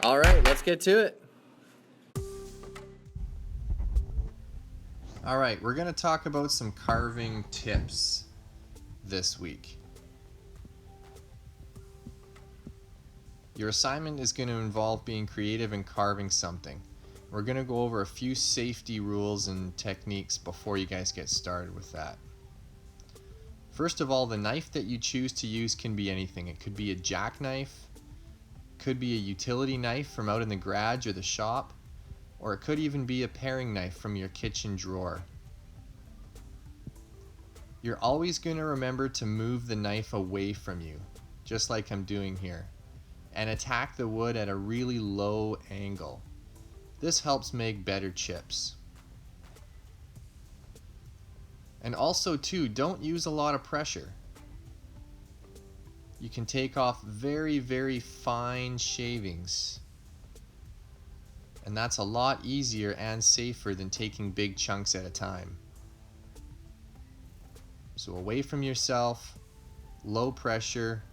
All right, let's get to it. All right, we're going to talk about some carving tips this week. Your assignment is going to involve being creative and carving something. We're going to go over a few safety rules and techniques before you guys get started with that. First of all, the knife that you choose to use can be anything. It could be a jackknife, could be a utility knife from out in the garage or the shop, or it could even be a paring knife from your kitchen drawer. You're always going to remember to move the knife away from you, just like I'm doing here, and attack the wood at a really low angle. This helps make better chips. And also too, don't use a lot of pressure. You can take off very, very fine shavings. And that's a lot easier and safer than taking big chunks at a time. So away from yourself, low pressure,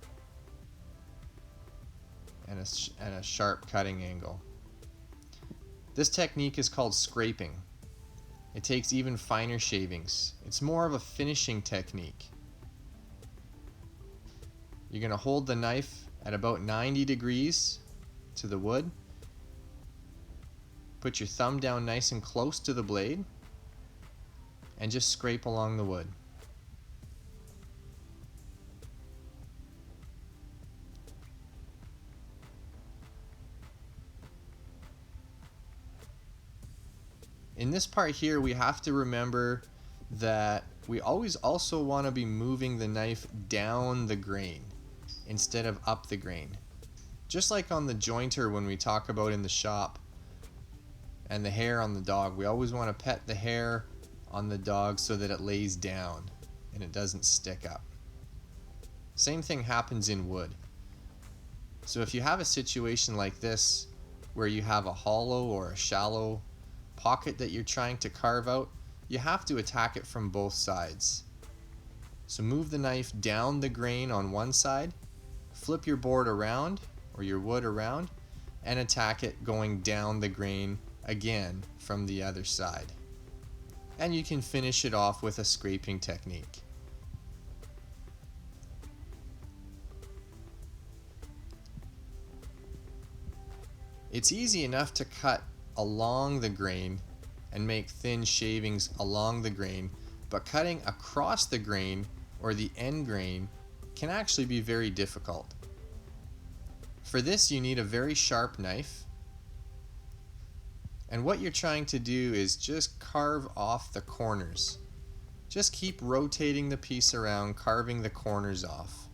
and a sharp cutting angle. This technique is called scraping. It takes even finer shavings. It's more of a finishing technique. You're going to hold the knife at about 90 degrees to the wood. Put your thumb down nice and close to the blade and just scrape along the wood. In this part here, we have to remember that we always also want to be moving the knife down the grain instead of up the grain. Just like on the jointer when we talk about in the shop and the hair on the dog, we always want to pet the hair on the dog so that it lays down and it doesn't stick up. Same thing happens in wood. So if you have a situation like this where you have a hollow or a shallow pocket that you're trying to carve out, you have to attack it from both sides. So move the knife down the grain on one side, flip your board around or your wood around, and attack it going down the grain again from the other side. And you can finish it off with a scraping technique. It's easy enough to cut along the grain and make thin shavings along the grain, but cutting across the grain or the end grain can actually be very difficult. For this, you need a very sharp knife, and what you're trying to do is just carve off the corners. Just keep rotating the piece around, carving the corners off.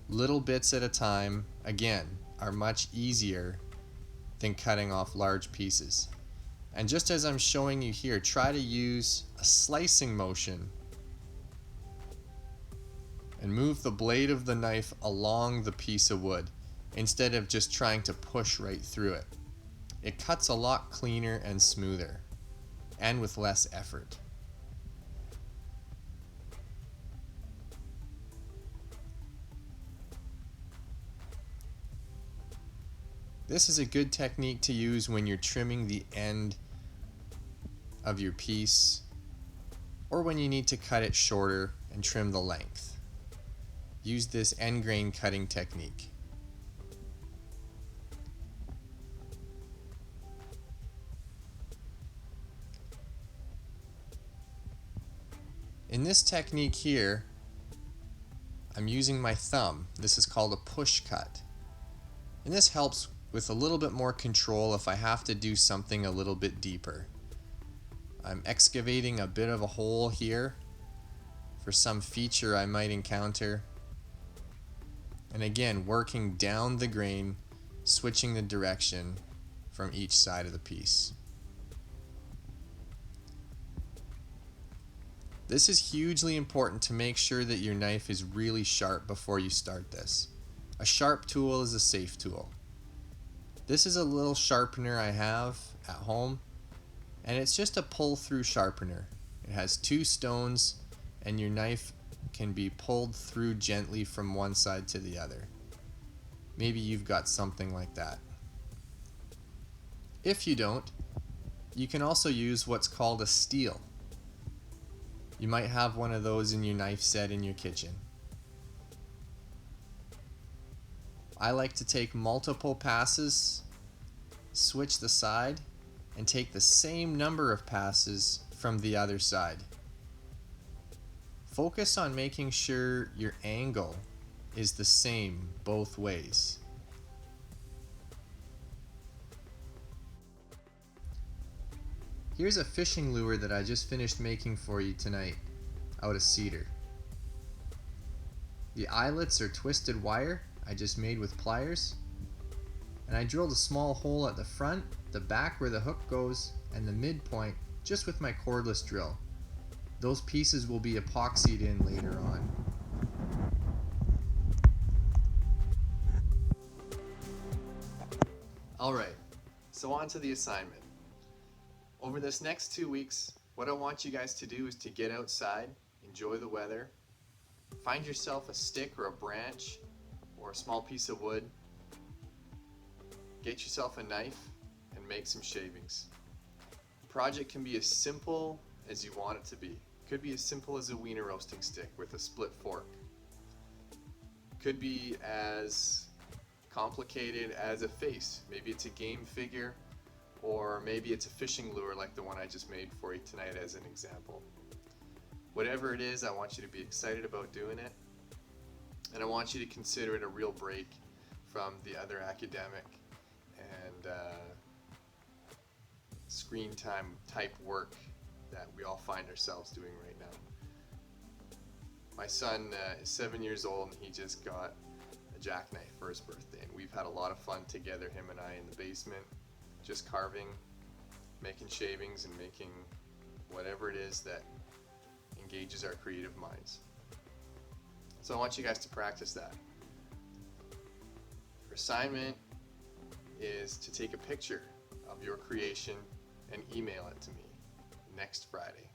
Little bits at a time, again, are much easier than cutting off large pieces. And just as I'm showing you here, try to use a slicing motion and move the blade of the knife along the piece of wood instead of just trying to push right through it. It cuts a lot cleaner and smoother and with less effort. This is a good technique to use when you're trimming the end of your piece or when you need to cut it shorter and trim the length. Use this end grain cutting technique. In this technique here, I'm using my thumb. This is called a push cut. And this helps with a little bit more control if I have to do something a little bit deeper. I'm excavating a bit of a hole here for some feature I might encounter. And again, working down the grain, switching the direction from each side of the piece. This is hugely important to make sure that your knife is really sharp before you start this. A sharp tool is a safe tool. This is a little sharpener I have at home, and it's just a pull-through sharpener. It has two stones, and your knife can be pulled through gently from one side to the other. Maybe you've got something like that. If you don't, you can also use what's called a steel. You might have one of those in your knife set in your kitchen. I like to take multiple passes, switch the side, and take the same number of passes from the other side. Focus on making sure your angle is the same both ways. Here's a fishing lure that I just finished making for you tonight out of cedar. The eyelets are twisted wire I just made with pliers, and I drilled a small hole at the front, the back where the hook goes, and the midpoint just with my cordless drill. Those pieces will be epoxied in later on. Alright, so on to the assignment. Over this next 2 weeks, what I want you guys to do is to get outside, enjoy the weather, find yourself a stick or a branch or a small piece of wood, get yourself a knife, and make some shavings. The project can be as simple as you want it to be. It could be as simple as a wiener roasting stick with a split fork. Could be as complicated as a face. Maybe it's a game figure, or maybe it's a fishing lure like the one I just made for you tonight as an example. Whatever it is, I want you to be excited about doing it, and I want you to consider it a real break from the other academic and screen time type work that we all find ourselves doing right now. My son is 7 years old and he just got a jackknife for his birthday, and we've had a lot of fun together, him and I, in the basement, just carving, making shavings, and making whatever it is that engages our creative minds. So I want you guys to practice that. Your assignment is to take a picture of your creation and email it to me next Friday.